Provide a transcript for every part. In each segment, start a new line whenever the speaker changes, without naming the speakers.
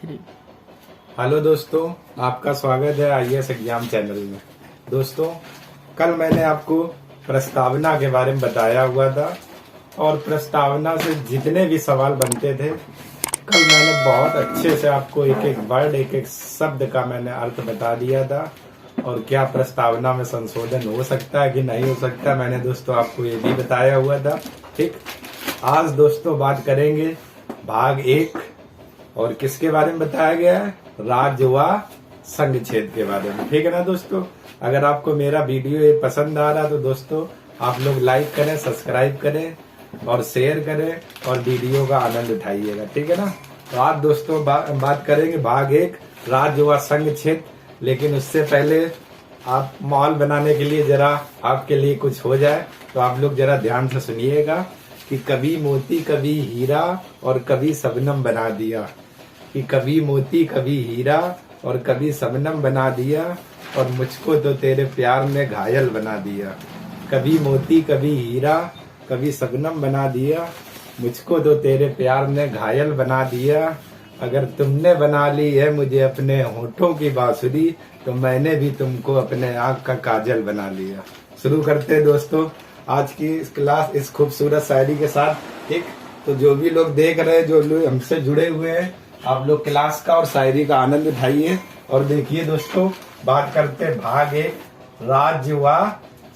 3।
Hello दोस्तों, आपका स्वागत है आईएएस एग्जाम चैनल में। दोस्तों, कल मैंने आपको प्रस्तावना के बारे में बताया हुआ था और प्रस्तावना से जितने भी सवाल बनते थे कल मैंने बहुत अच्छे से आपको एक एक वर्ड एक एक शब्द का मैंने अर्थ बता दिया था और क्या प्रस्तावना में संशोधन हो सकता है कि नहीं हो सकता, मैंने दोस्तों आपको ये भी बताया हुआ था। ठीक, आज दोस्तों बात करेंगे भाग 1 और किसके बारे में बताया गया है, राज्य व संघ क्षेत्र के बारे में। ठीक है ना दोस्तों, अगर आपको मेरा वीडियो ये पसंद आ रहा तो दोस्तों आप लोग लाइक करें, सब्सक्राइब करें और शेयर करें और वीडियो का आनंद उठाइएगा। ठीक है ना। तो आज दोस्तों बात करेंगे भाग 1 राज्य व संघ क्षेत्र। लेकिन उससे पहले आप माहौल बनाने के लिए जरा आपके लिए कुछ हो जाए तो आप लोग जरा ध्यान से सुनिएगा कि कभी मोती कभी हीरा और कभी शबनम बना दिया, कि कभी मोती कभी हीरा और कभी शबनम बना दिया और मुझको तो तेरे प्यार में घायल बना दिया। कभी मोती कभी हीरा कभी शबनम बना दिया, मुझको तो तेरे प्यार में घायल बना दिया। अगर तुमने बना ली है मुझे अपने होठों की बांसुरी तो मैंने भी तुमको अपने आँख का काजल बना लिया। शुरू करते हैं दोस्तों आज की इस क्लास इस खूबसूरत शायरी के साथ। ठीक, तो जो भी लोग देख रहे हैं, जो लोग हमसे जुड़े हुए हैं, आप लोग क्लास का और शायरी का आनंद उठाइए और देखिए दोस्तों, बात करते हैं भाग 1 राज्य व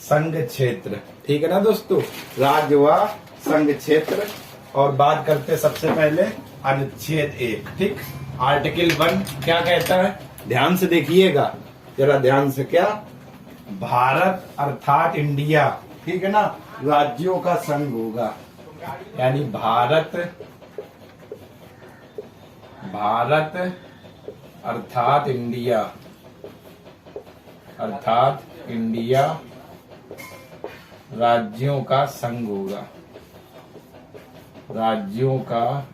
संघ क्षेत्र। ठीक है ना दोस्तों, राज्य व संघ क्षेत्र। और बात करते हैं सबसे पहले अनुच्छेद 1। ठीक, आर्टिकल 1 क्या कहता है, ध्यान से देखिएगा जरा ध्यान से। क्या, भारत अर्थात इंडिया, ठीक है ना, राज्यों का संघ होगा, यानी भारत अर्थात इंडिया राज्यों का संघ होगा, राज्यों का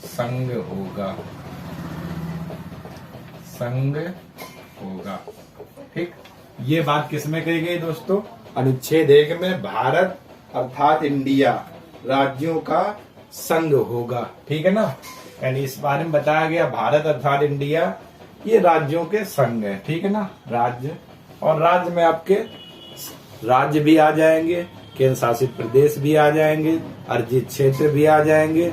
संघ होगा। ठीक, ये बात किसमें कही गई दोस्तों, अनुच्छेद 1 में भारत अर्थात इंडिया राज्यों का संघ होगा। ठीक है ना, यानी इस बारे में बताया गया भारत अर्थात इंडिया ये राज्यों के संघ है। ठीक है ना, राज्य, और राज्य में आपके राज्य भी आ जाएंगे, केंद्र शासित प्रदेश भी आ जाएंगे, अर्जित क्षेत्र भी आ जाएंगे,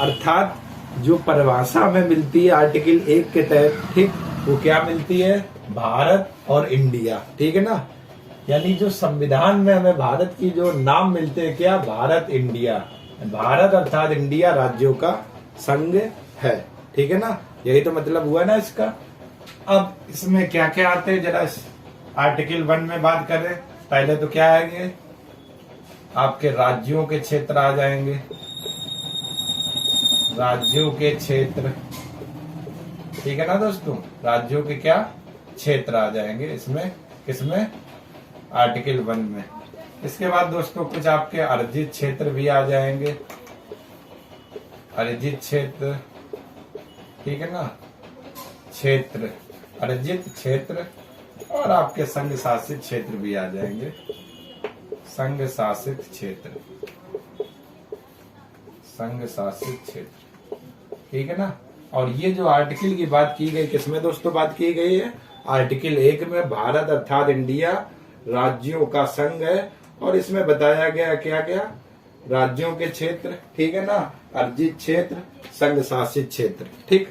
अर्थात जो परिभाषा में मिलती है आर्टिकल 1 के तहत, ठीक, वो क्या मिलती है, भारत और इंडिया। ठीक है ना, यानी जो संविधान में हमें भारत की जो नाम मिलते हैं, क्या, भारत इंडिया, भारत अर्थात इंडिया राज्यों का संघ है। ठीक है ना, यही तो मतलब हुआ ना इसका। अब इसमें क्या क्या आते हैं जरा इस आर्टिकल 1 में बात करें। पहले तो क्या आएंगे, आपके राज्यों के क्षेत्र आ जाएंगे, राज्यों के क्षेत्र। ठीक है ना दोस्तों, राज्यों के क्या क्षेत्र आ जाएंगे इसमें, किसमें, आर्टिकल 1 में। इसके बाद दोस्तों कुछ आपके अर्जित क्षेत्र भी आ जाएंगे, अर्जित क्षेत्र। ठीक है ना, क्षेत्र, अर्जित क्षेत्र, और आपके संघ शासित क्षेत्र भी आ जाएंगे, संघ शासित क्षेत्र, संघ शासित क्षेत्र। ठीक है ना, और ये जो आर्टिकल की बात की गई किसमें दोस्तों बात की गई है, आर्टिकल 1 में भारत अर्थात इंडिया राज्यों का संघ है। और इसमें बताया गया क्या क्या, राज्यों के क्षेत्र, ठीक है ना, अर्जित क्षेत्र, संघ शासित क्षेत्र। ठीक,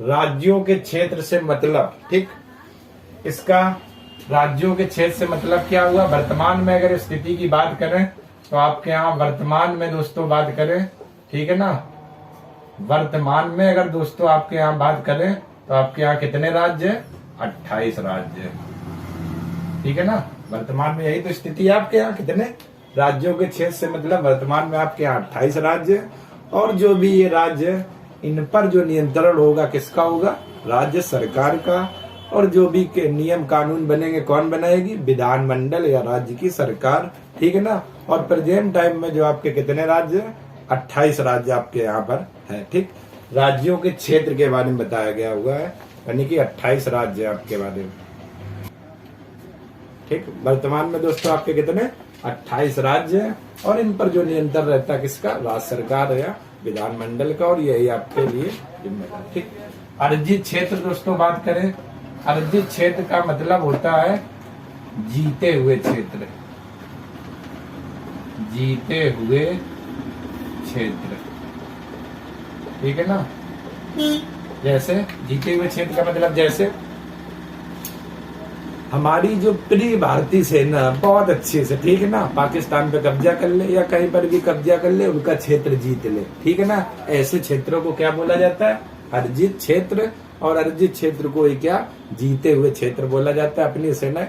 राज्यों के क्षेत्र से मतलब, ठीक, इसका राज्यों के क्षेत्र से मतलब क्या हुआ, वर्तमान में अगर स्थिति की बात करें तो आपके यहाँ वर्तमान में दोस्तों बात करें, ठीक है ना, वर्तमान में अगर दोस्तों आपके यहाँ बात करें तो आपके यहाँ कितने राज्य है, 28 राज्य है। ठीक है ना, वर्तमान में यही तो स्थिति है, आपके यहाँ कितने राज्यों के क्षेत्र से मतलब वर्तमान में आपके यहाँ 28 राज्य है। और जो भी ये राज्य, इन पर जो नियंत्रण होगा किसका होगा, राज्य सरकार का। और जो भी के नियम कानून बनेंगे कौन बनाएगी, विधानमंडल या राज्य की सरकार। ठीक है ना, और प्रेजेंट टाइम में जो आपके कितने राज्य है, 28 राज्य आपके यहाँ पर है। ठीक, राज्यों के क्षेत्र के बारे में बताया गया हुआ है, यानी कि 28 राज्य आपके बारे में। ठीक, वर्तमान में दोस्तों आपके कितने, 28 राज्य हैं और इन पर जो नियंत्रण रहता है किसका, राज्य सरकार या विधानमंडल का, और यही आपके लिए जिम्मेदार। ठीक, अर्जित क्षेत्र दोस्तों बात करें, अर्जित क्षेत्र का मतलब होता है जीते हुए क्षेत्र, जीते हुए क्षेत्र, ठीक है ना। जैसे जीते हुए क्षेत्र का मतलब जैसे हमारी जो प्रिय भारतीय सेना बहुत अच्छे से, ठीक है ना, पाकिस्तान पे कब्जा कर ले या कहीं पर भी कब्जा कर ले, उनका क्षेत्र जीत ले, ठीक है ना, ऐसे क्षेत्रों को क्या बोला जाता है, अर्जित क्षेत्र। और अर्जित क्षेत्र को ही क्या, जीते हुए क्षेत्र बोला जाता है। अपनी सेना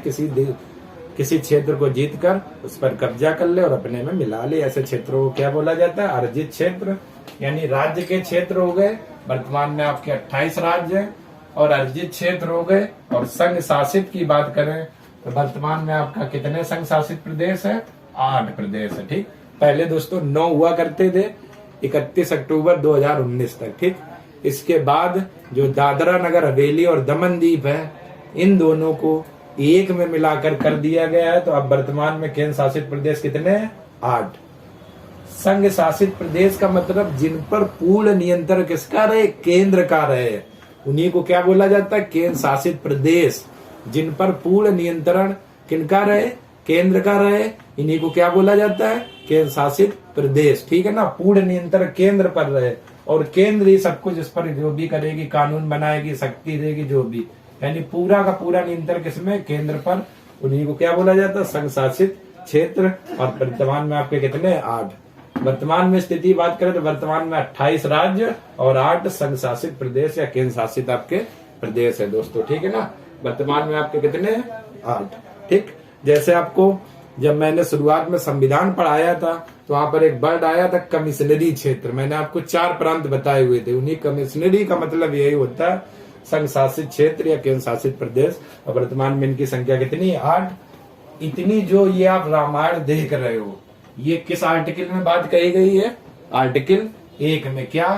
किसी क्षेत्र को जीत कर उस पर कब्जा कर ले और अपने में मिला ले, ऐसे क्षेत्रों को क्या बोला जाता है, अर्जित क्षेत्र। यानी राज्य के क्षेत्र हो गए, वर्तमान में आपके 28 राज्य हैं, और अर्जित क्षेत्र हो गए। और संघ शासित की बात करें तो वर्तमान में आपका कितने संघ शासित प्रदेश है, 8 प्रदेश है। ठीक, पहले दोस्तों 9 हुआ करते थे 31 अक्टूबर 2019 तक। ठीक, इसके बाद जो दादरा नगर हवेली और दमन दीप है, इन दोनों को एक में मिलाकर कर दिया गया है। तो अब वर्तमान में केंद्र शासित प्रदेश कितने हैं, 8। संघ शासित प्रदेश का मतलब जिन पर पूर्ण नियंत्रण किसका रहे, केंद्र का रहे, उन्हीं को क्या बोला जाता है, केंद्र शासित प्रदेश। जिन पर पूर्ण नियंत्रण किनका रहे, केंद्र का रहे, इन्हीं को क्या बोला जाता है, केंद्र शासित प्रदेश। ठीक है ना, पूर्ण नियंत्रण केंद्र पर रहे, और केंद्र ही सब कुछ इस पर जो भी करेगी, कानून बनाएगी, शक्ति देगी, जो भी, यानी पूरा का पूरा नियंत्रण किसमें, केंद्र पर, उन्हीं को क्या बोला जाता है, संघ शासित क्षेत्र। और वर्तमान में आपके कितने, 8। वर्तमान में स्थिति बात करें तो वर्तमान में 28 राज्य और 8 संघ शासित प्रदेश या केंद्र शासित आपके प्रदेश है दोस्तों। ठीक है ना, वर्तमान में आपके कितने, 8। ठीक, जैसे आपको जब मैंने शुरुआत में संविधान पढ़ाया था तो वहां पर एक वर्ड आया था कमिश्नरी क्षेत्र। मैंने आपको 4 प्रांत बताए हुए थे, उन्हीं कमिश्नरी का मतलब यही होता है संघ शासित क्षेत्र या केंद्र शासित प्रदेश। और वर्तमान में इनकी संख्या कितनी है, 8। इतनी जो ये आप रामायण देख रहे हो, ये किस आर्टिकल में बात कही गई है, आर्टिकल 1 में। क्या,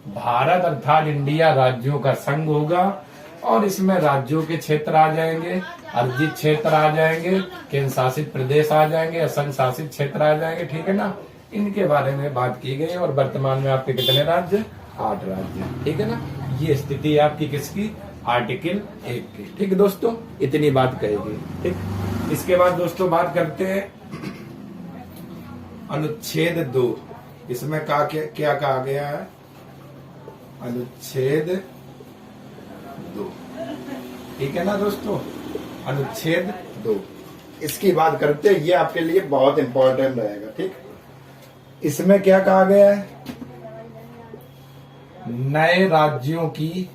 भारत अर्थात इंडिया राज्यों का संघ होगा, और इसमें राज्यों के क्षेत्र आ जाएंगे, अर्जित क्षेत्र आ जाएंगे, केंद्र शासित प्रदेश आ जाएंगे, संघ शासित क्षेत्र आ जाएंगे। ठीक है ना, इनके बारे में बात की गई। और वर्तमान में आपके कितने राज्य, 8 राज्य। ठीक है ना, ये स्थिति आपकी किसकी, आर्टिकल 1 की। ठीक है दोस्तों, इतनी बात कहेगी। ठीक, इसके बाद दोस्तों बात करते हैं अनुच्छेद 2। इसमें क्या कहा गया है, अनुच्छेद 2। ठीक है ना दोस्तों, अनुच्छेद 2 इसकी बात करते हैं, ये आपके लिए बहुत इंपॉर्टेंट रहेगा। ठीक, इसमें क्या कहा गया है, नए राज्यों की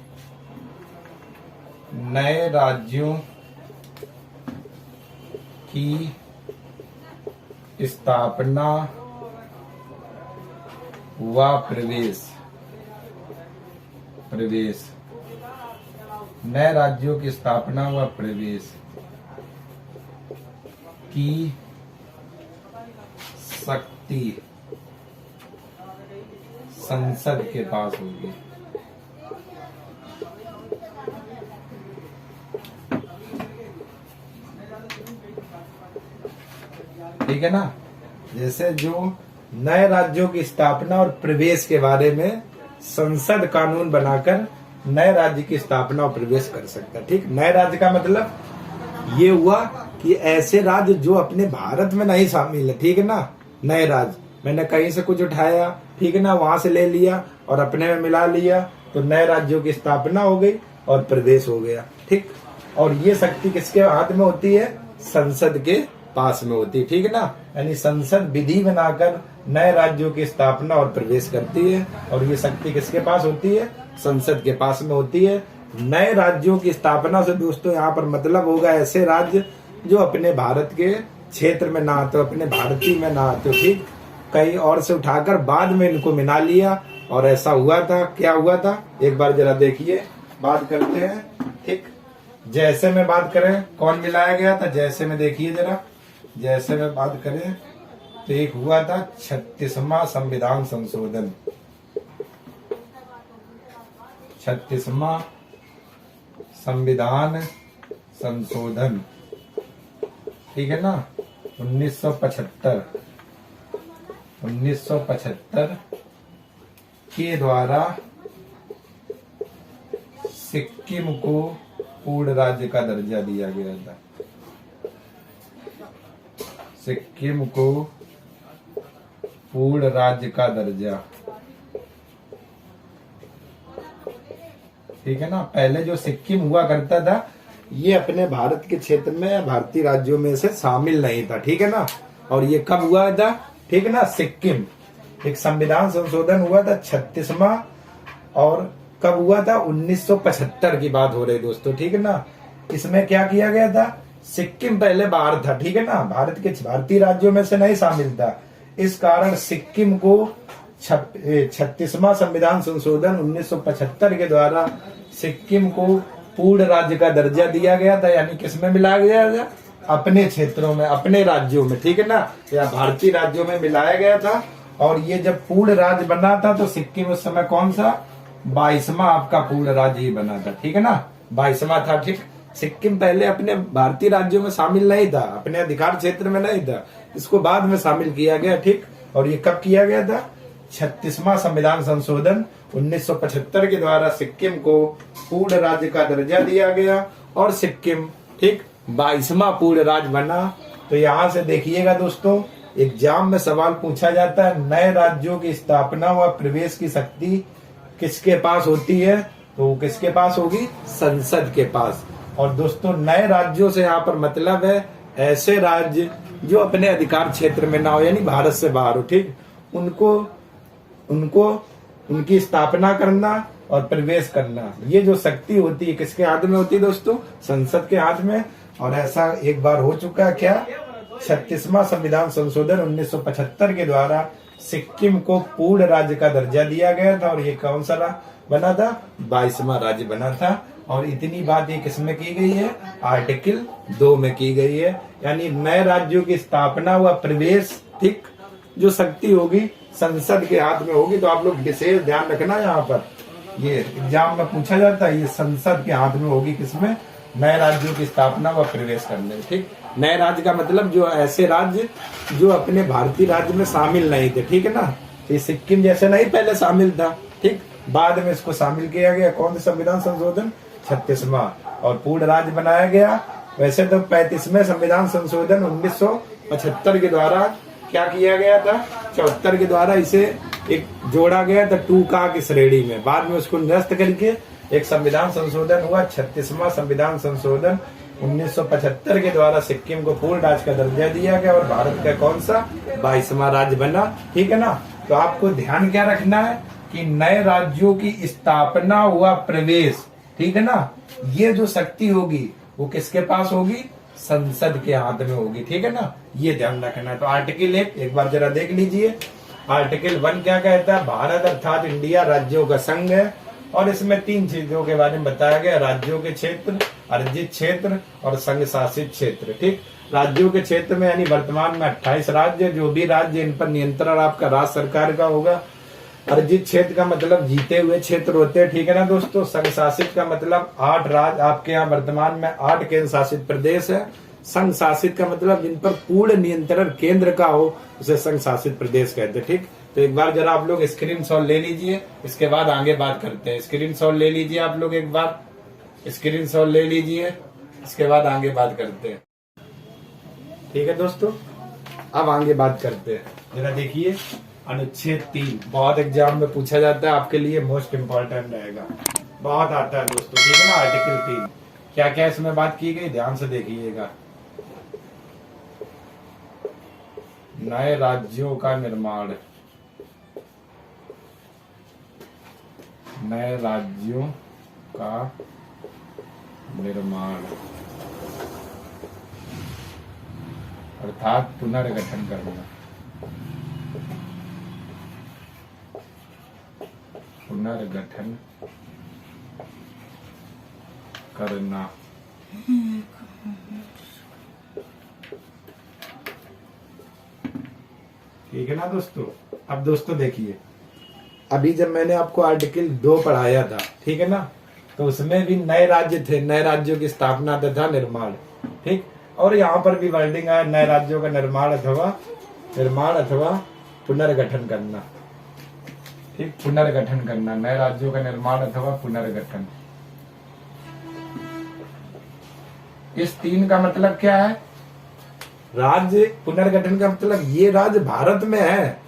स्थापना व प्रवेश, नए राज्यों की स्थापना व प्रवेश की शक्ति संसद के पास होगी। ठीक है ना, जैसे जो नए राज्यों की स्थापना और प्रवेश के बारे में संसद कानून बनाकर नए राज्य की स्थापना और प्रवेश कर सकता है। ठीक, नए राज्य का मतलब ये हुआ कि ऐसे राज्य जो अपने भारत में नहीं शामिल है। ठीक है ना, नए राज्य, मैंने कहीं से कुछ उठाया, ठीक है ना, वहां से ले लिया और अपने में मिला लिया, तो नए राज्यों की स्थापना हो गई और प्रदेश हो गया। ठीक, और ये शक्ति किसके हाथ में होती है, संसद के पास में होती है। ठीक है ना, यानी संसद विधि बनाकर नए राज्यों की स्थापना और प्रवेश करती है, और ये शक्ति किसके पास होती है, संसद के पास में होती है। नए राज्यों की स्थापना से दोस्तों यहाँ पर मतलब होगा ऐसे राज्य जो अपने भारत के क्षेत्र में ना आते, अपने भारतीय में ना आते। ठीक, कहीं और से उठाकर बाद में इनको मिला लिया, और ऐसा हुआ था। क्या हुआ था, एक बार जरा देखिए, बात करते हैं। ठीक, जैसे में बात करें, कौन मिलाया गया था, जैसे में देखिए जरा, जैसे में बात करें तो एक हुआ था 36वां संविधान संशोधन, 36वां संविधान संशोधन। ठीक है ना, 1975 के द्वारा सिक्किम को पूर्ण राज्य का दर्जा दिया गया था। सिक्किम को पूर्ण राज्य का दर्जा, ठीक है ना। पहले जो सिक्किम हुआ करता था ये अपने भारत के क्षेत्र में भारतीय राज्यों में से शामिल नहीं था, ठीक है ना। और ये कब हुआ था, ठीक है ना। सिक्किम एक संविधान संशोधन हुआ था 36वां, और कब हुआ था 1975 की बात हो रही दोस्तों, ठीक है ना। इसमें क्या किया गया था, सिक्किम पहले बाहर था, ठीक है ना, भारत के भारतीय राज्यों में से नहीं शामिल था। इस कारण सिक्किम को 36वां संविधान संशोधन 1975 के द्वारा सिक्किम को पूर्ण राज्य का दर्जा दिया गया था। यानी किसमें मिलाया गया था, अपने क्षेत्रों में, अपने राज्यों में, ठीक है ना, या भारतीय राज्यों में मिलाया गया था। और ये जब पूर्ण राज्य बना था तो सिक्किम उस समय कौन सा 22वां आपका पूर्ण राज्य ही बना था, ठीक है ना, 22वां था, ठीक। सिक्किम पहले अपने भारतीय राज्यों में शामिल नहीं था, अपने अधिकार क्षेत्र में नहीं था, इसको बाद में शामिल किया गया, ठीक। और ये कब किया गया था, 36वां संविधान संशोधन 1975 के द्वारा सिक्किम को पूर्ण राज्य का दर्जा दिया गया और सिक्किम, ठीक, 22वां पूर्ण राज्य बना। तो यहाँ से देखिएगा दोस्तों, एग्जाम में सवाल पूछा जाता है, नए राज्यों की स्थापना व प्रवेश की शक्ति किसके पास होती है, तो किसके पास होगी, संसद के पास। और दोस्तों नए राज्यों से यहाँ पर मतलब है ऐसे राज्य जो अपने अधिकार क्षेत्र में ना हो, यानी भारत से बाहर हो, ठीक, उनको उनकी स्थापना करना और प्रवेश करना, ये जो शक्ति होती है किसके हाथ में होती है दोस्तों, संसद के हाथ में। और ऐसा एक बार हो चुका है, क्या, 36वां संविधान संशोधन 1975 के द्वारा सिक्किम को पूर्ण राज्य का दर्जा दिया गया था। और ये कौन सा बना था, 22वां राज्य बना था। और इतनी बात ये किसमें की गई है, आर्टिकल 2 में की गई है। यानी नए राज्यों की स्थापना व प्रवेश, ठीक, जो शक्ति होगी संसद के हाथ में होगी। तो आप लोग विशेष ध्यान रखना, यहाँ पर ये एग्जाम में पूछा जाता है, ये संसद के हाथ में होगी, किसमें, नए राज्यों की स्थापना व प्रवेश करने में, ठीक। नए राज्य का मतलब जो ऐसे राज्य जो अपने भारतीय राज्य में शामिल नहीं थे, ठीक है ना। ये सिक्किम जैसे नहीं पहले शामिल था, ठीक, बाद में इसको शामिल किया गया, कौन सा संविधान संशोधन, 36वां, और पूर्ण राज्य बनाया गया। वैसे तो 35वें संविधान संशोधन 1975 के द्वारा क्या किया गया था, 74 के द्वारा इसे एक जोड़ा गया था टू का की श्रेणी में, बाद में उसको निरस्त करके एक संविधान संशोधन हुआ 36वां संविधान संशोधन 1975 के द्वारा सिक्किम को पूर्ण राज्य का दर्जा दिया गया और भारत का कौन सा 22वां राज्य बना, ठीक है ना। तो आपको ध्यान क्या रखना है कि नए राज्यों की स्थापना हुआ प्रवेश, ठीक है ना, ये जो शक्ति होगी वो किसके पास होगी, संसद के हाथ में होगी, ठीक है ना, ये ध्यान रखना है। तो आर्टिकल 1 एक बार जरा देख लीजिए। आर्टिकल 1 क्या कहता है, भारत अर्थात इंडिया राज्यों का संघ है। और इसमें 3 चीजों के बारे में बताया गया, राज्यों के क्षेत्र, अर्जित क्षेत्र और संघ शासित क्षेत्र, ठीक। राज्यों के क्षेत्र में यानी वर्तमान में 28 राज्य, जो भी राज्य इन पर नियंत्रण आपका राज्य सरकार का होगा। अर्जित क्षेत्र का मतलब जीते हुए क्षेत्र होते हैं, ठीक है ना दोस्तों। संघ शासित का मतलब 8 राज्य, आपके यहाँ वर्तमान में 8 केंद्र शासित प्रदेश है। संघ शासित का मतलब जिन पर पूर्ण नियंत्रण केंद्र का हो उसे संघ शासित प्रदेश कहते हैं, ठीक। तो एक बार जरा आप लोग स्क्रीनशॉट ले लीजिए, इसके बाद आगे बात करते हैं। स्क्रीनशॉट ले लीजिए आप लोग, एक बार स्क्रीनशॉट ले लीजिए, इसके बाद आगे बात करते हैं, ठीक है दोस्तों। अब आगे बात करते हैं, जरा देखिए अनुच्छेद 3 बहुत एग्जाम में पूछा जाता है, आपके लिए मोस्ट इम्पोर्टेंट रहेगा, बहुत आता है दोस्तों, ठीक है ना। आर्टिकल 3 क्या क्या इसमें बात की गई, ध्यान से देखिएगा। नए राज्यों का निर्माण, नए राज्यों का निर्माण अर्थात पुनर्गठन करना, पुनर्गठन करना, ठीक है ना दोस्तों। अब दोस्तों देखिए, अभी जब मैंने आपको आर्टिकल 2 पढ़ाया था, ठीक है ना, तो उसमें भी नए राज्य थे, नए राज्यों की स्थापना तथा निर्माण, ठीक। और यहाँ पर भी वर्डिंग आया नए राज्यों का निर्माण अथवा पुनर्गठन करना, ठीक, पुनर्गठन करना, नए राज्यों का निर्माण अथवा पुनर्गठन। इस 3 का मतलब क्या है? राज्य पुनर्गठन का मतलब ये राज्य भारत में है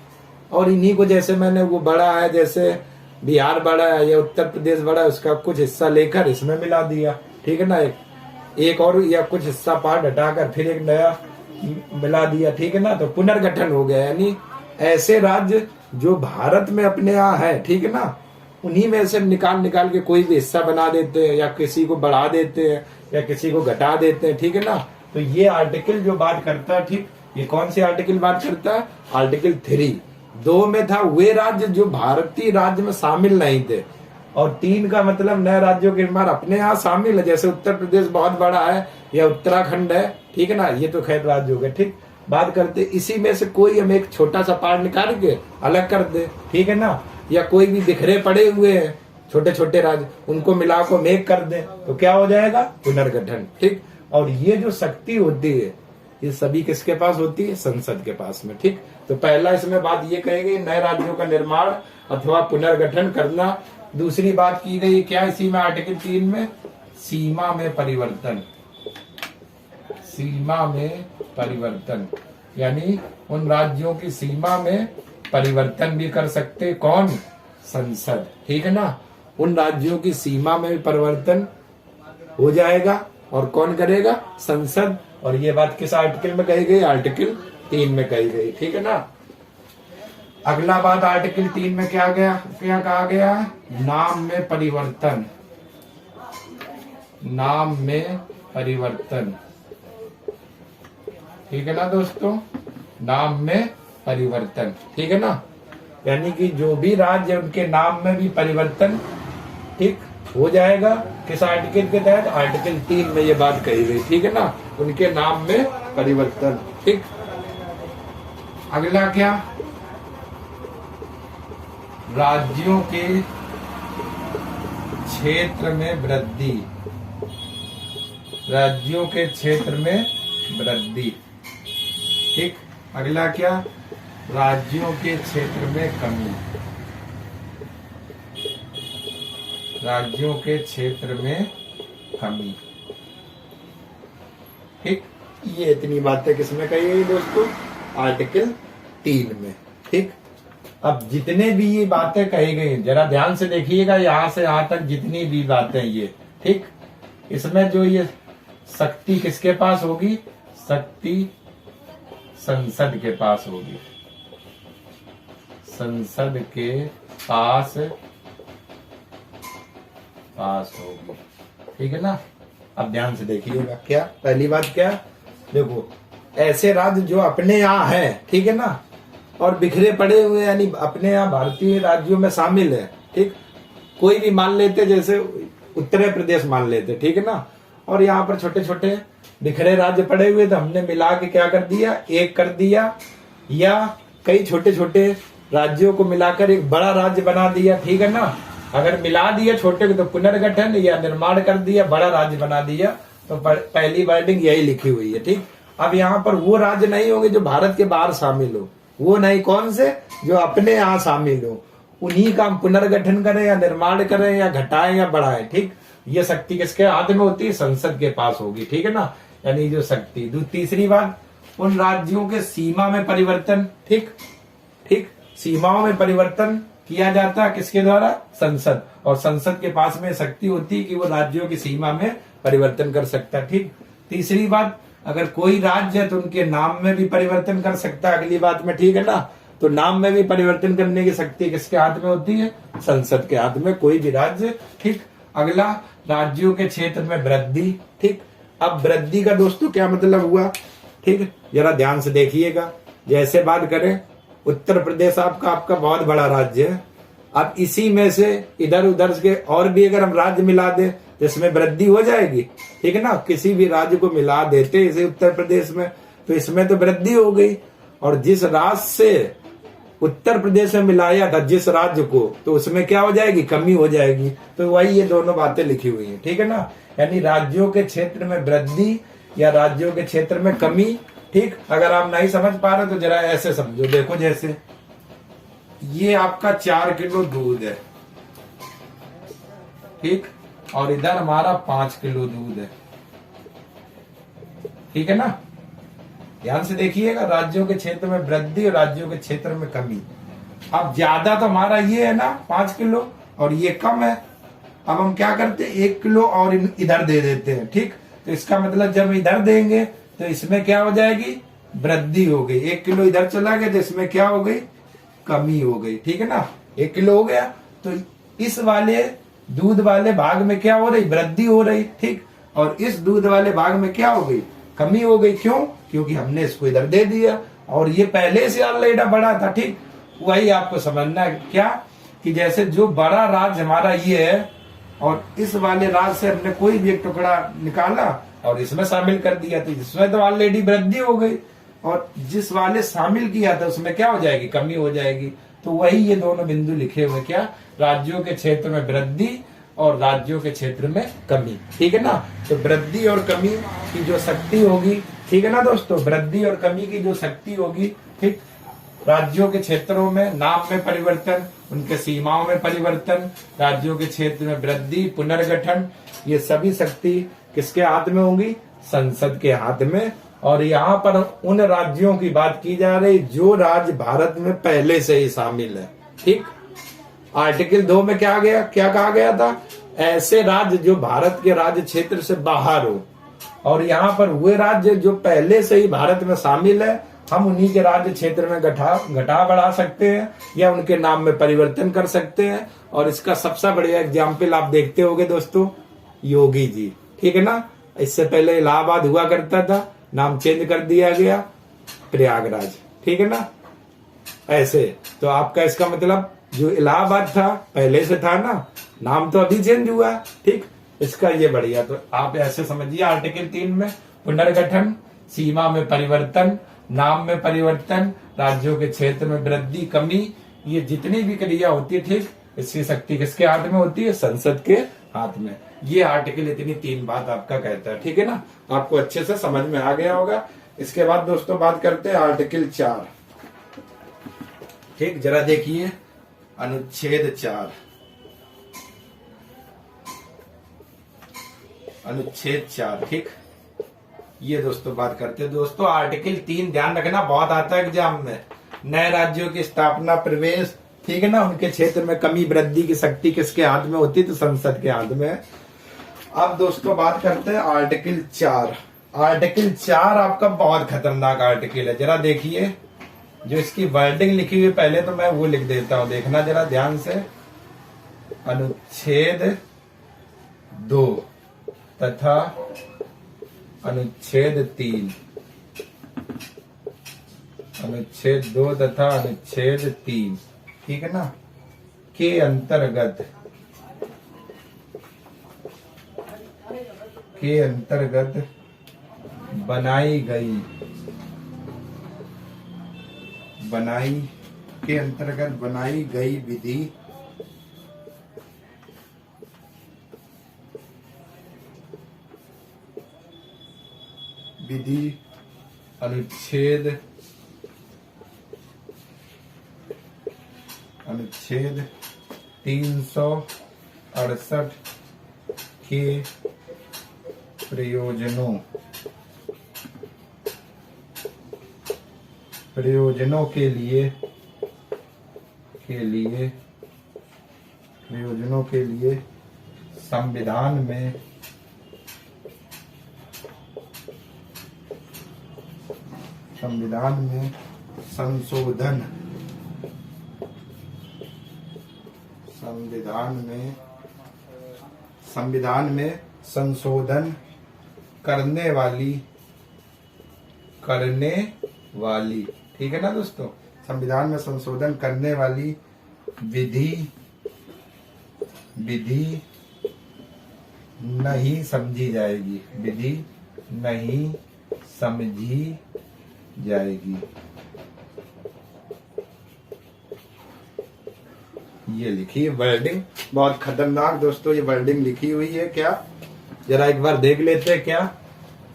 और इन्हीं को, जैसे मैंने वो बड़ा है, जैसे बिहार बड़ा है या उत्तर प्रदेश बड़ा है, उसका कुछ हिस्सा लेकर इसमें मिला दिया, ठीक है ना, एक और या कुछ हिस्सा पार्ट हटाकर फिर एक नया मिला दिया, ठीक है ना, तो पुनर्गठन हो गया। यानी ऐसे राज्य जो भारत में अपने यहाँ है, ठीक है ना, उन्हीं में से निकाल के कोई भी हिस्सा बना देते हैं या किसी को बढ़ा देते हैं या किसी को घटा देते हैं, ठीक है ना। तो ये आर्टिकल जो बात करता है, ठीक, ये कौन सी आर्टिकल बात करता है? आर्टिकल 3। 2 में था वे राज्य जो भारतीय राज्य में शामिल नहीं थे, और 3 का मतलब नए राज्यों के निर्माण अपने यहाँ शामिल है, जैसे उत्तर प्रदेश बहुत बड़ा है या उत्तराखंड है, ठीक है ना, ये तो खैर राज्य हो गए। ठीक, बात करते इसी में से कोई हम एक छोटा सा पार्ट निकाल के अलग कर दे, ठीक है ना, या कोई भी बिखरे पड़े हुए हैं छोटे छोटे राज्य, उनको मिला को मेक कर दे, तो क्या हो जाएगा? पुनर्गठन। ठीक, और ये जो शक्ति होती है ये सभी किसके पास होती है? संसद के पास में। ठीक, तो पहला इसमें बात ये कही गई नए राज्यों का निर्माण अथवा पुनर्गठन करना। दूसरी बात की गई क्या इसी में आर्टिकल 3 में? सीमा में परिवर्तन। सीमा में परिवर्तन यानी उन राज्यों की सीमा में परिवर्तन भी कर सकते कौन? संसद। ठीक है ना, उन राज्यों की सीमा में भी परिवर्तन हो जाएगा और कौन करेगा? संसद। और ये बात किस आर्टिकल में कही गई? आर्टिकल 3 में कही गई। ठीक है ना। अगला बात आर्टिकल 3 में क्या कहा गया है? नाम में परिवर्तन। नाम में परिवर्तन। ठीक है ना दोस्तों, नाम में परिवर्तन। ठीक है ना, यानी कि जो भी राज्य उनके नाम में भी परिवर्तन ठीक हो जाएगा। किस आर्टिकल के तहत? आर्टिकल 3 में ये बात कही गई। ठीक है ना, उनके नाम में परिवर्तन। ठीक, अगला क्या? राज्यों के क्षेत्र में वृद्धि। राज्यों के क्षेत्र में वृद्धि। ठीक, अगला क्या? राज्यों के क्षेत्र में कमी। राज्यों के क्षेत्र में कमी। ठीक, ये इतनी बातें किसमें कही गई दोस्तों? आर्टिकल 3 में। ठीक, अब जितने भी ये बातें कही गई जरा ध्यान से देखिएगा, यहां से यहां तक जितनी भी बातें ये, ठीक, इसमें जो ये शक्ति किसके पास होगी? शक्ति संसद के पास होगी। संसद के पास होगी। ठीक है ना। अब ध्यान से देखिएगा, क्या पहली बात क्या? देखो, ऐसे राज्य जो अपने यहाँ है, ठीक है ना, और बिखरे पड़े हुए यानी अपने यहाँ भारतीय राज्यों में शामिल है। ठीक, कोई भी मान लेते, जैसे उत्तर प्रदेश मान लेते, ठीक है ना, और यहाँ पर छोटे छोटे बिखरे राज्य पड़े हुए तो हमने मिला के क्या कर दिया? एक कर दिया, या कई छोटे छोटे राज्यों को मिलाकर एक बड़ा राज्य बना दिया। ठीक है ना, अगर मिला दिया छोटे को तो पुनर्गठन, या निर्माण कर दिया बड़ा राज्य बना दिया, तो पहली वर्डिंग यही लिखी हुई है। ठीक, अब यहाँ पर वो राज्य नहीं होंगे जो भारत के बाहर शामिल हो, वो नहीं, कौन से? जो अपने यहाँ शामिल हो, उन्हीं का हम पुनर्गठन करें या निर्माण करें या घटाएं या बढ़ाएं। ठीक, ये शक्ति किसके हाथ में होती है? संसद के पास होगी। ठीक है ना, यानी जो शक्ति। तीसरी बात, उन राज्यों के सीमा में परिवर्तन। ठीक, सीमाओं में परिवर्तन किया जाता है किसके द्वारा? संसद। और संसद के पास में शक्ति होती है कि वो राज्यों की सीमा में परिवर्तन कर सकता है। ठीक, तीसरी बात, अगर कोई राज्य है तो उनके नाम में भी परिवर्तन कर सकता है अगली बात में। ठीक है ना, तो नाम में भी परिवर्तन करने की शक्ति किसके हाथ में होती है? संसद के हाथ में, कोई भी राज्य। ठीक, अगला, राज्यों के क्षेत्र में वृद्धि। ठीक, अब वृद्धि का दोस्तों क्या मतलब हुआ? ठीक, जरा ध्यान से देखिएगा। जैसे बात करें, उत्तर प्रदेश आपका बहुत बड़ा राज्य है। अब इसी में से इधर उधर के और भी अगर हम राज्य मिला दें तो इसमें वृद्धि हो जाएगी। ठीक है ना, किसी भी राज्य को मिला देते इसे उत्तर प्रदेश में तो इसमें तो वृद्धि हो गई। और जिस राज्य से उत्तर प्रदेश में मिलाया था जिस राज्य को, तो उसमें क्या हो जाएगी? कमी हो जाएगी। तो वही ये दोनों बातें लिखी हुई है। ठीक है ना, यानी राज्यों के क्षेत्र में वृद्धि या राज्यों के क्षेत्र में कमी। ठीक, अगर आप नहीं समझ पा रहे तो जरा ऐसे समझो, देखो, जैसे ये आपका 4 किलो दूध है, ठीक, और इधर हमारा 5 किलो दूध है, ठीक है ना। ध्यान से देखिएगा, राज्यों के क्षेत्र में वृद्धि और राज्यों के क्षेत्र में कमी। अब ज्यादा तो हमारा ये है ना 5 किलो, और ये कम है। अब हम क्या करते हैं, 1 किलो और इधर दे देते हैं, ठीक। तो इसका मतलब जब इधर देंगे तो इसमें क्या हो जाएगी, वृद्धि हो गई। 1 किलो इधर चला गया तो इसमें क्या हो गई, कमी हो गई, ठीक है ना। 1 किलो हो गया तो इस वाले दूध वाले भाग में क्या हो रही, वृद्धि हो रही, ठीक। और इस दूध वाले भाग में क्या हो गई, कमी हो गई। क्यों, क्योंकि हमने इसको इधर दे दिया और ये पहले से ऑलरेडी बड़ा था, ठीक। वही आपको समझना है क्या, कि जैसे जो बड़ा राज हमारा ये है और इस वाले राज से हमने कोई भी एक टुकड़ा निकाला और इसमें शामिल कर दिया, तो इसमें तो ऑलरेडी वृद्धि हो गई, और जिस वाले शामिल किया था उसमें क्या हो जाएगी, कमी हो जाएगी। तो वही ये दोनों बिंदु लिखे हुए, क्या, राज्यों के क्षेत्र में वृद्धि और राज्यों के क्षेत्र में कमी, ठीक है ना। तो वृद्धि और कमी की जो शक्ति होगी, ठीक है ना दोस्तों, वृद्धि और कमी की जो शक्ति होगी, ठीक, राज्यों के क्षेत्रों में नाम में परिवर्तन, उनके सीमाओं में परिवर्तन, राज्यों के क्षेत्र में वृद्धि, पुनर्गठन, ये सभी शक्ति किसके हाथ में होंगी, संसद के हाथ में। और यहाँ पर उन राज्यों की बात की जा रही जो राज्य भारत में पहले से ही शामिल है, ठीक। आर्टिकल 2 में क्या गया, क्या कहा गया था, ऐसे राज्य जो भारत के राज्य क्षेत्र से बाहर हो, और यहाँ पर हुए राज्य जो पहले से ही भारत में शामिल है, हम उन्हीं के राज्य क्षेत्र में घटा बढ़ा सकते हैं या उनके नाम में परिवर्तन कर सकते हैं। और इसका सबसे बढ़िया एग्जाम्पल आप देखते होंगे दोस्तों, योगी जी, ठीक है ना। इससे पहले इलाहाबाद हुआ करता था, नाम चेंज कर दिया गया प्रयागराज, ठीक है ना। ऐसे तो आपका इसका मतलब जो इलाहाबाद था पहले से था ना, नाम तो अभी चेंज हुआ, ठीक। इसका ये बढ़िया, तो आप ऐसे समझिए, आर्टिकल 3 में पुनर्गठन, सीमा में परिवर्तन, नाम में परिवर्तन, राज्यों के क्षेत्र में वृद्धि, कमी, ये जितनी भी क्रिया होती है, ठीक, इसकी शक्ति किसके हाथ में होती है, संसद के हाथ में। ये आर्टिकल इतनी 3 बात आपका कहता है, ठीक है ना। आपको अच्छे से समझ में आ गया होगा। इसके बाद दोस्तों बात करते हैं आर्टिकल 4, ठीक। जरा देखिए अनुच्छेद 4, अनुच्छेद 4, ठीक। ये दोस्तों बात करते हैं दोस्तों आर्टिकल 3, ध्यान रखना बहुत आता है एग्जाम में। नए राज्यों की स्थापना, प्रवेश, ठीक है ना, उनके क्षेत्र में कमी वृद्धि की शक्ति किसके हाथ में होती है, तो संसद के हाथ में। अब दोस्तों बात करते हैं आर्टिकल 4। आर्टिकल 4 आपका बहुत खतरनाक आर्टिकल है। जरा देखिए जो इसकी वर्डिंग लिखी हुई, पहले तो मैं वो लिख देता हूं, देखना जरा ध्यान से। अनुच्छेद 2 तथा अनुच्छेद 3, अनुच्छेद 2 तथा अनुच्छेद 3, ठीक है ना, के अंतर्गत बनाई गई विधि अनुच्छेद 368 के प्रयोजनों के लिए संविधान में संशोधन करने वाली, ठीक है ना दोस्तों, संविधान में संशोधन करने वाली विधि नहीं समझी जाएगी। ये लिखी वर्डिंग बहुत खतरनाक दोस्तों, ये वर्डिंग लिखी हुई है क्या, जरा एक बार देख लेते हैं। क्या,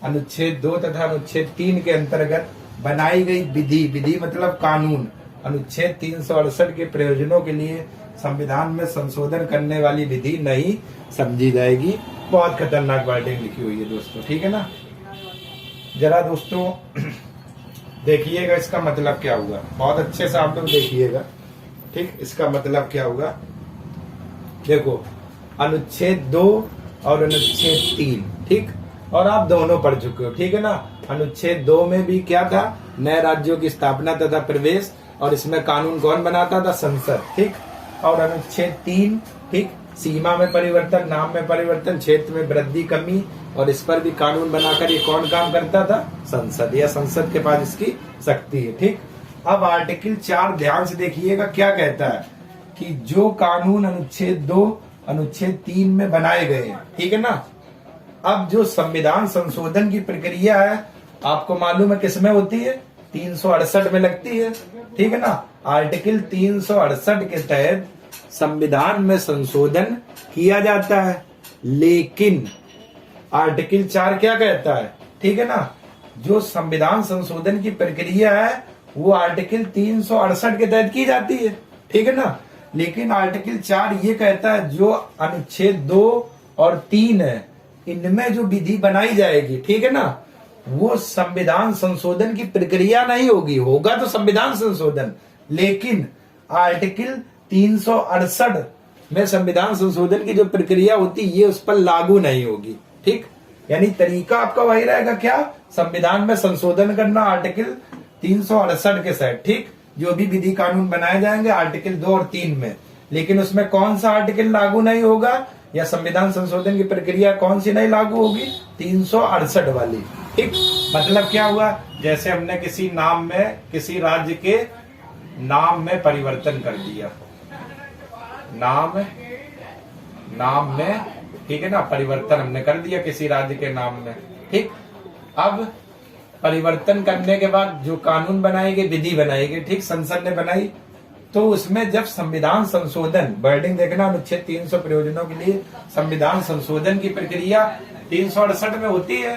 अनुच्छेद 2 तथा अनुच्छेद 3 के अंतर्गत बनाई गई विधि मतलब कानून, अनुच्छेद 368 के प्रयोजनों के लिए संविधान में संशोधन करने वाली विधि नहीं समझी जाएगी। बहुत खतरनाक वर्डिंग लिखी हुई है दोस्तों, ठीक है ना। जरा दोस्तों देखिएगा इसका मतलब क्या हुआ, बहुत अच्छे से आप लोग देखिएगा, ठीक। इसका मतलब क्या हुआ, देखो अनुच्छेद 2 और अनुच्छेद 3, ठीक, और आप दोनों पढ़ चुके हो, ठीक है ना। अनुच्छेद 2 में भी क्या था, नए राज्यों की स्थापना तथा प्रवेश, और इसमें कानून कौन बनाता था, संसद, ठीक। और अनुच्छेद 3, ठीक, सीमा में परिवर्तन, नाम में परिवर्तन, क्षेत्र में वृद्धि कमी, और इस पर भी कानून बनाकर ये कौन काम करता था, संसद, या संसद के पास इसकी शक्ति है, ठीक। अब आर्टिकल 4 ध्यान से देखिएगा क्या कहता है कि जो कानून अनुच्छेद 2 अनुच्छेद 3 में बनाए गए हैं, ठीक है ना। अब जो संविधान संशोधन की प्रक्रिया है आपको मालूम है किसमें होती है, 368 में लगती है, ठीक है ना। आर्टिकल 368 के तहत संविधान में संशोधन किया जाता है, लेकिन आर्टिकल 4 क्या कहता है, ठीक है ना, जो संविधान संशोधन की प्रक्रिया है वो आर्टिकल 368 के तहत की जाती है, ठीक है ना। लेकिन आर्टिकल 4 ये कहता है जो अनुच्छेद 2 और 3 है इनमें जो विधि बनाई जाएगी, ठीक है ना, वो संविधान संशोधन की प्रक्रिया नहीं होगी, होगा तो संविधान संशोधन, लेकिन आर्टिकल 368 में संविधान संशोधन की जो प्रक्रिया होती ये उस पर लागू नहीं होगी, ठीक। यानी तरीका आपका वही रहेगा, क्या, संविधान में संशोधन करना आर्टिकल 368 के साथ, ठीक। जो भी विधि कानून बनाए जाएंगे आर्टिकल 2 और 3 में, लेकिन उसमें कौन सा आर्टिकल लागू नहीं होगा, या संविधान संशोधन की प्रक्रिया कौन सी नहीं लागू होगी, 368 वाली, ठीक। मतलब क्या हुआ, जैसे हमने किसी नाम में, किसी राज्य के नाम में परिवर्तन कर दिया, नाम में, ठीक है ना, परिवर्तन हमने कर दिया किसी राज्य के नाम में, ठीक। अब परिवर्तन करने के बाद जो कानून बनाएगी, विधि बनाएगी, ठीक, संसद ने बनाई, तो उसमें जब संविधान संशोधन, वर्डिंग देखना, अनुच्छेद 300 प्रयोजनों के लिए संविधान संशोधन की प्रक्रिया 368 में होती है,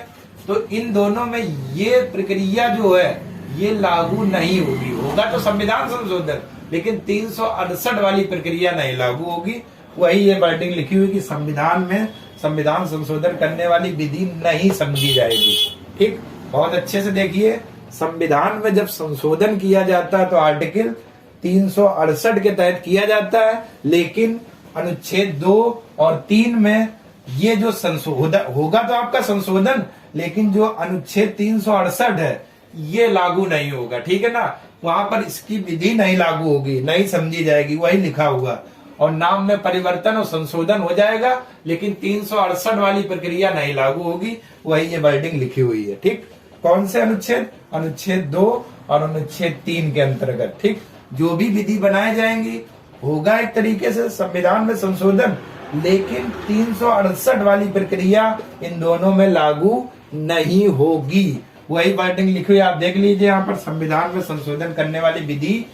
तो इन दोनों में ये प्रक्रिया जो है ये लागू नहीं होगी, होगा तो संविधान संशोधन, लेकिन 368 वाली प्रक्रिया नहीं लागू होगी। वही ये वर्डिंग लिखी हुई कि संविधान में संविधान संशोधन करने वाली विधि नहीं समझी जाएगी, ठीक। बहुत अच्छे से देखिए, संविधान में जब संशोधन किया जाता है तो आर्टिकल 368 के तहत किया जाता है, लेकिन अनुच्छेद 2 और 3 में ये जो संशोधन होगा तो आपका संशोधन, लेकिन जो अनुच्छेद 368 है ये लागू नहीं होगा, ठीक है ना। वहां पर इसकी विधि नहीं लागू होगी, नहीं समझी जाएगी, वही लिखा हुआ, और नाम में परिवर्तन और संशोधन हो जाएगा, लेकिन 368 वाली प्रक्रिया नहीं लागू होगी, वही ये वर्डिंग लिखी हुई है, ठीक। कौन से अनुच्छेद, अनुच्छेद 2 और अनुच्छेद 3 के अंतर्गत, ठीक। जो भी विधि बनाए जाएंगी होगा एक तरीके से संविधान में संशोधन, लेकिन 368 वाली प्रक्रिया इन दोनों में लागू नहीं होगी, वही वर्डिंग लिखी हुई आप देख लीजिए यहाँ पर, संविधान में संशोधन करने वाली विधि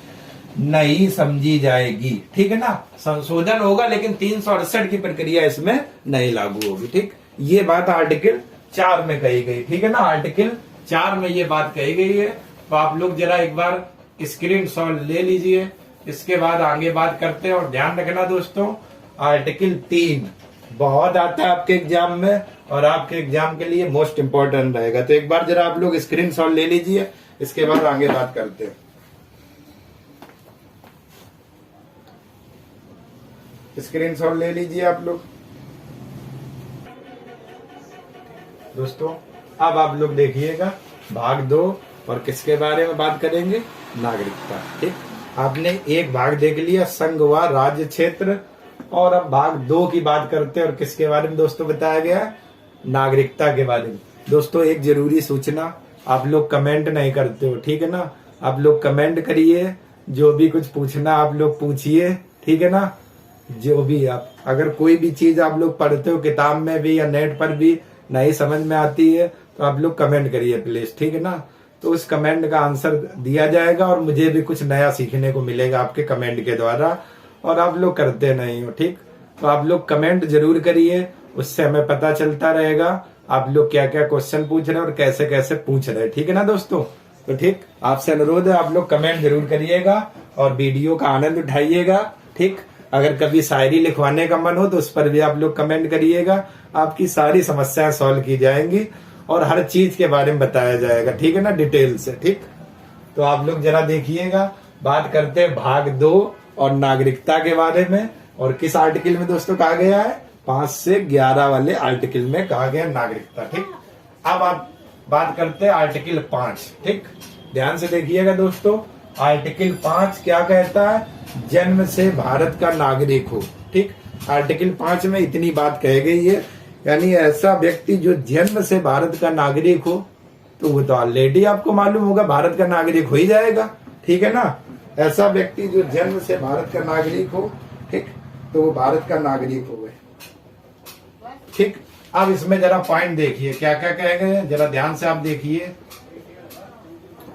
नहीं समझी जाएगी, ठीक है ना। संशोधन होगा लेकिन 368 की प्रक्रिया इसमें नहीं लागू होगी, ठीक। ये बात आर्टिकल 4 में कही गई, ठीक है ना, आर्टिकल 4 में ये बात कही गई है। तो आप लोग जरा एक बार स्क्रीनशॉट ले लीजिए, इसके बाद आगे बात करते हैं। और ध्यान रखना दोस्तों, आर्टिकल 3 बहुत आता है आपके एग्जाम में, और आपके एग्जाम के लिए मोस्ट इंपोर्टेंट रहेगा। तो एक बार जरा आप लोग स्क्रीनशॉट ले लीजिए, इसके बाद आगे बात करते हैं। स्क्रीनशॉट ले लीजिए आप लोग दोस्तों। अब आप लोग देखिएगा भाग 2, और किसके बारे में बात करेंगे, नागरिकता, ठीक। आपने एक भाग देख लिया, संघ व राज्य क्षेत्र, और अब भाग 2 की बात करते हैं, और किसके बारे में दोस्तों बताया गया है, नागरिकता के बारे में। दोस्तों एक जरूरी सूचना, आप लोग कमेंट नहीं करते हो, ठीक है ना, आप लोग कमेंट करिए, जो भी कुछ पूछना आप लोग पूछिए, ठीक है ना। जो भी आप, अगर कोई भी चीज आप लोग पढ़ते हो किताब में भी या नेट पर भी नहीं समझ में आती है तो आप लोग कमेंट करिए प्लीज, ठीक है ना। तो उस कमेंट का आंसर दिया जाएगा, और मुझे भी कुछ नया सीखने को मिलेगा आपके कमेंट के द्वारा, और आप लोग करते नहीं हो, ठीक। तो आप लोग कमेंट जरूर करिए, उससे हमें पता चलता रहेगा आप लोग क्या क्या क्वेश्चन पूछ रहे हैं और कैसे कैसे पूछ रहे हैं, ठीक है ना दोस्तों। तो ठीक, आपसे अनुरोध है आप लोग कमेंट जरूर करिएगा और वीडियो का आनंद उठाइएगा। ठीक, अगर कभी शायरी लिखवाने का मन हो तो उस पर भी आप लोग कमेंट करिएगा, आपकी सारी समस्याएं सॉल्व की जाएंगी और हर चीज के बारे में बताया जाएगा। ठीक है ना, डिटेल से। ठीक, तो आप लोग जरा देखिएगा। बात करते हैं भाग 2 और नागरिकता के बारे में। और किस आर्टिकल में दोस्तों कहा गया है? 5 से 11 वाले आर्टिकल में कहा गया नागरिकता। ठीक, अब आप बात करते हैं आर्टिकल 5। ठीक, ध्यान से देखिएगा दोस्तों, आर्टिकल 5 क्या कहता है? जन्म से भारत का नागरिक हो। ठीक, आर्टिकल 5 में इतनी बात कही गई है, यानी ऐसा व्यक्ति जो जन्म से भारत का नागरिक हो, तो वो तो ऑलरेडी आपको मालूम होगा भारत का नागरिक हो ही जाएगा। ठीक है ना, ऐसा व्यक्ति जो जन्म से भारत का नागरिक हो, ठीक, तो वो भारत का नागरिक हो गए। ठीक, अब इसमें जरा पॉइंट देखिए क्या क्या कहे गए हैं, जरा ध्यान से आप देखिए।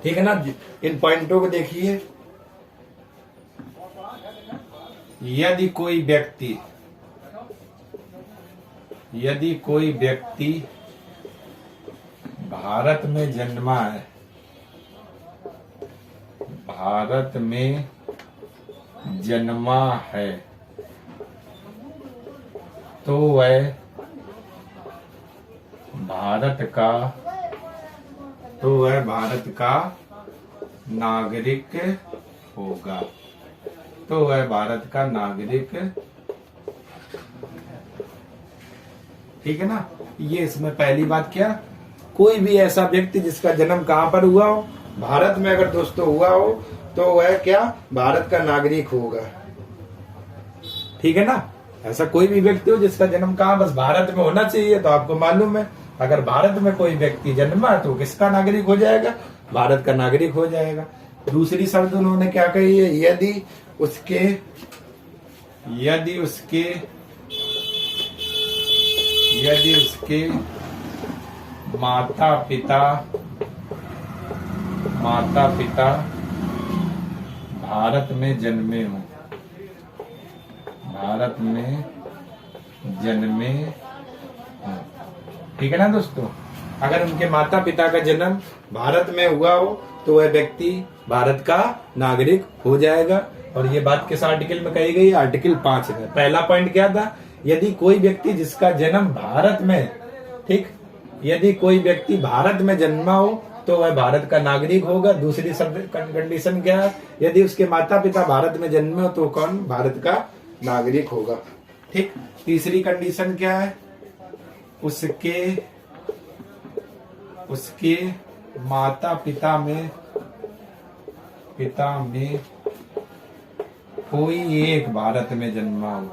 ठीक है ना, इन पॉइंटों को देखिए। यदि कोई व्यक्ति भारत में जन्मा है, तो वह भारत का नागरिक होगा। ठीक है ना, ये इसमें पहली बात क्या, कोई भी ऐसा व्यक्ति जिसका जन्म कहाँ पर हुआ हो, भारत में अगर दोस्तों हुआ हो, तो वह क्या, भारत का नागरिक होगा। ठीक है ना, ऐसा कोई भी व्यक्ति हो जिसका जन्म कहाँ, बस भारत में होना चाहिए। तो आपको मालूम है अगर भारत में कोई व्यक्ति जन्मा तो किसका नागरिक हो जाएगा? भारत का नागरिक हो जाएगा। दूसरी शर्त उन्होंने क्या कही है? यदि उसके माता पिता भारत में जन्मे हो, ठीक है ना दोस्तों। अगर उनके माता पिता का जन्म भारत में हुआ हो तो वह व्यक्ति भारत का नागरिक हो जाएगा। और ये बात किस आर्टिकल में कही गई? आर्टिकल 5 में। पहला पॉइंट क्या था? यदि कोई व्यक्ति जिसका जन्म भारत में, ठीक, यदि कोई व्यक्ति भारत में जन्मा हो तो वह भारत का नागरिक होगा। दूसरी कंडीशन क्या है? यदि उसके माता पिता भारत में जन्मे हो तो कौन? भारत का नागरिक होगा। ठीक, तीसरी कंडीशन क्या है? उसके माता पिता में कोई एक भारत में जन्मा हो,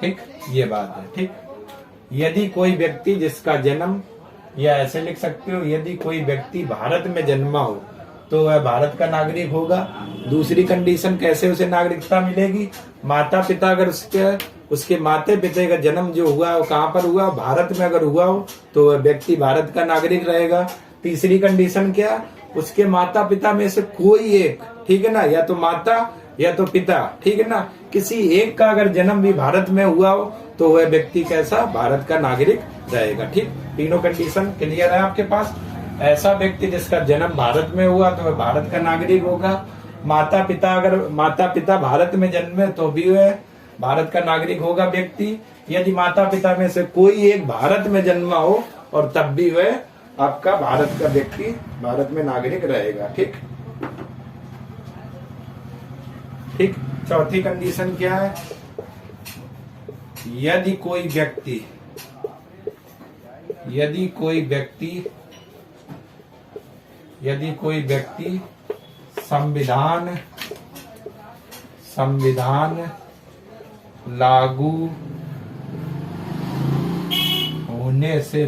ठीक, ये बात है। ठीक, यदि कोई व्यक्ति जिसका जन्म, या ऐसे लिख सकते हो, यदि कोई व्यक्ति भारत में जन्मा हो तो वह भारत का नागरिक होगा। दूसरी कंडीशन, कैसे उसे नागरिकता मिलेगी? माता पिता, अगर उसके माता पिता का जन्म जो हुआ है वो कहाँ पर हुआ? भारत में अगर हुआ हो तो वह व्यक्ति भारत का नागरिक रहेगा। तीसरी कंडीशन क्या? उसके माता पिता में से कोई एक, ठीक है ना, या तो माता या तो पिता, ठीक है ना, किसी एक का अगर जन्म भी भारत में हुआ हो तो वह व्यक्ति कैसा? भारत का नागरिक रहेगा। ठीक, तीनों कंडीशन क्लियर है आपके पास। ऐसा व्यक्ति जिसका जन्म भारत में हुआ तो वह भारत का नागरिक होगा। माता पिता भारत में जन्मे तो भी वह भारत का नागरिक होगा व्यक्ति। यदि माता पिता में से कोई एक भारत में जन्मा हो और तब भी वह आपका भारत का व्यक्ति भारत में नागरिक रहेगा। ठीक, चौथी कंडीशन क्या है? यदि कोई व्यक्ति संविधान लागू होने से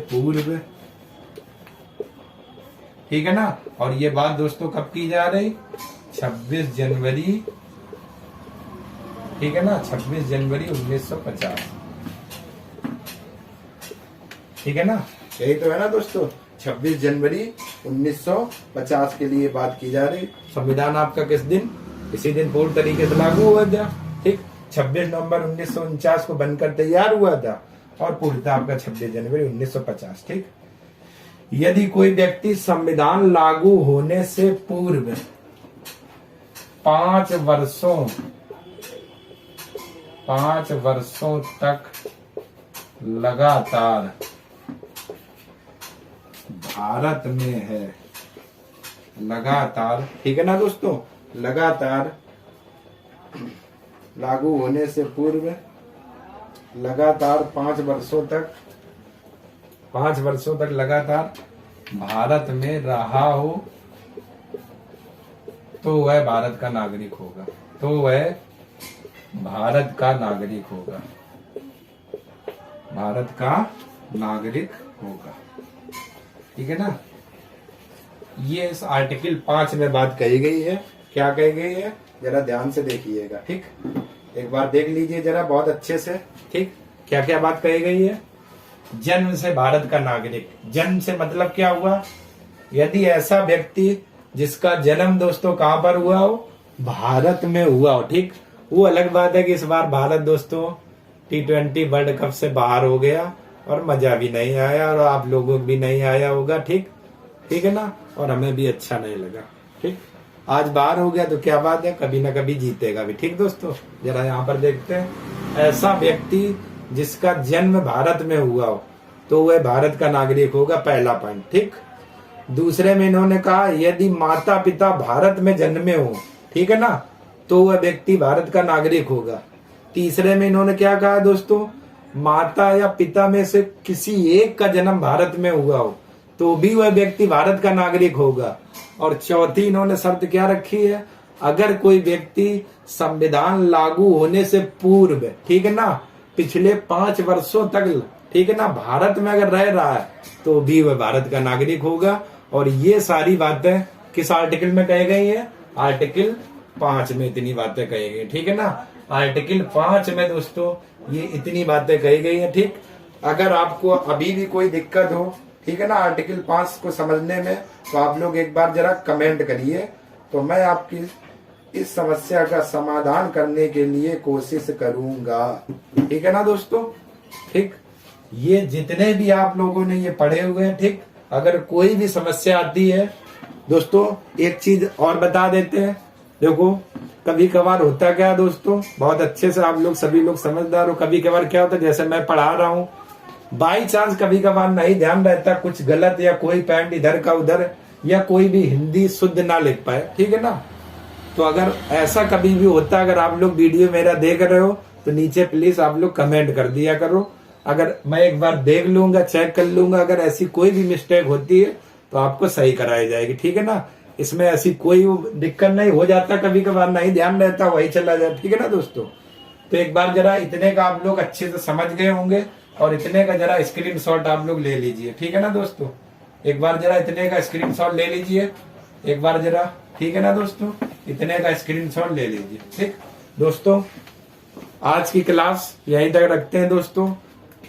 पूर्व, ठीक है ना। और ये बात दोस्तों कब की जा रही? 26 जनवरी, ठीक है ना, 26 जनवरी 1950, ठीक है ना, यही तो है ना दोस्तों, 26 जनवरी 1950 के लिए बात की जा रही। संविधान आपका किस दिन, इसी दिन पूर्ण तरीके से लागू हुआ था। ठीक, 26 नवंबर 1949 को बनकर तैयार हुआ था और पूर्णतः आपका 26 जनवरी 1950। ठीक, यदि कोई व्यक्ति संविधान लागू होने से पूर्व 5 वर्षों तक लगातार भारत में है, लगातार, ठीक है ना दोस्तों, लगातार लागू होने से पूर्व लगातार 5 वर्षों तक लगातार भारत में रहा हो तो वह भारत का नागरिक होगा, तो वह भारत का नागरिक होगा, भारत का नागरिक होगा। ठीक है ना, ये इस आर्टिकल 5 में बात कही गई है। क्या कही गई है, जरा ध्यान से देखिएगा। ठीक, एक बार देख लीजिए जरा बहुत अच्छे से। ठीक, क्या क्या बात कही गई है। जन्म से भारत का नागरिक, जन्म से मतलब क्या हुआ, यदि ऐसा व्यक्ति जिसका जन्म दोस्तों कहां पर हुआ हो, भारत में हुआ हो। ठीक, वो अलग बात है कि इस बार भारत दोस्तों T20 वर्ल्ड कप से बाहर हो गया और मजा भी नहीं आया और आप लोगों को भी नहीं आया होगा। ठीक, ठीक है ना, और हमें भी अच्छा नहीं लगा। ठीक, आज बाहर हो गया तो क्या बात है, कभी ना कभी जीतेगा भी। ठीक दोस्तों, जरा यहाँ पर देखते हैं, ऐसा व्यक्ति जिसका जन्म भारत में हुआ हो तो वह भारत का नागरिक होगा, पहला पॉइंट। ठीक, दूसरे में इन्होंने कहा यदि माता पिता भारत में जन्मे हो, ठीक है ना, तो वह व्यक्ति भारत का नागरिक होगा। तीसरे में इन्होंने क्या कहा दोस्तों, माता या पिता में से किसी एक का जन्म भारत में हुआ हो तो भी वह व्यक्ति भारत का नागरिक होगा। और चौथी इन्होंने शर्त क्या रखी है, अगर कोई व्यक्ति संविधान लागू होने से पूर्व, ठीक है ना, पिछले 5 वर्षों तक, ठीक है ना, भारत में अगर रह रहा है तो भी वह भारत का नागरिक होगा। और ये सारी बातें किस आर्टिकल में कही गई है, आर्टिकल 5 में इतनी बातें कही गई। ठीक है ना, आर्टिकल 5 में दोस्तों ये इतनी बातें कही गई है। ठीक, अगर आपको अभी भी कोई दिक्कत हो, ठीक है ना, आर्टिकल 5 को समझने में, तो आप लोग एक बार जरा कमेंट करिए, तो मैं आपकी इस समस्या का समाधान करने के लिए कोशिश करूंगा। ठीक है ना दोस्तों। ठीक, ये जितने भी आप लोगों ने ये पढ़े हुए हैं, ठीक, अगर कोई भी समस्या आती है दोस्तों, एक चीज और बता देते हैं, देखो कभी कभार होता क्या है दोस्तों, बहुत अच्छे से आप लोग सभी लोग समझदार हो, कभी कभार क्या होता है, जैसे मैं पढ़ा रहा हूँ, बाई चांस कभी कभार नहीं ध्यान रहता, कुछ गलत या कोई पॉइंट इधर का उधर, या कोई भी हिंदी शुद्ध ना लिख पाए, ठीक है ना, तो अगर ऐसा कभी भी होता है, अगर आप लोग वीडियो मेरा देख रहे हो तो नीचे प्लीज आप लोग कमेंट कर दिया करो, अगर मैं एक बार देख लूंगा, चेक कर लूंगा, अगर ऐसी कोई भी मिस्टेक होती है तो आपको सही कराई जाएगी। ठीक है ना, इसमें ऐसी कोई दिक्कत नहीं, हो जाता कभी कभार नहीं ध्यान रहता, वही चला जाए। ठीक है ना दोस्तों, तो एक बार जरा इतने का आप लोग अच्छे से समझ गए होंगे और इतने का जरा स्क्रीनशॉट आप लोग ले लीजिए। ठीक है ना दोस्तों, एक बार जरा इतने का स्क्रीनशॉट ले लीजिए, एक बार जरा, ठीक है ना दोस्तों, इतने का स्क्रीनशॉट ले लीजिए। ठीक दोस्तों, आज की क्लास यहीं तक रखते हैं दोस्तों,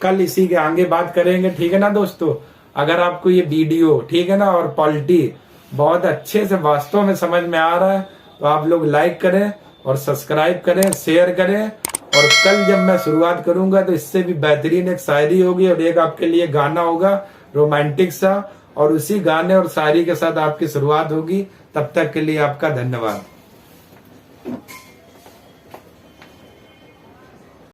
कल इसी के आगे बात करेंगे। ठीक है ना दोस्तों, अगर आपको ये वीडियो, ठीक है ना, और पॉलिटी बहुत अच्छे से वास्तव में समझ में आ रहा है तो आप लोग लाइक करें और सब्सक्राइब करें, शेयर करें, और कल जब मैं शुरुआत करूंगा तो इससे भी बेहतरीन एक शायरी होगी और एक आपके लिए गाना होगा रोमांटिक सा, और उसी गाने और शायरी के साथ आपकी शुरुआत होगी। तब तक के लिए आपका धन्यवाद।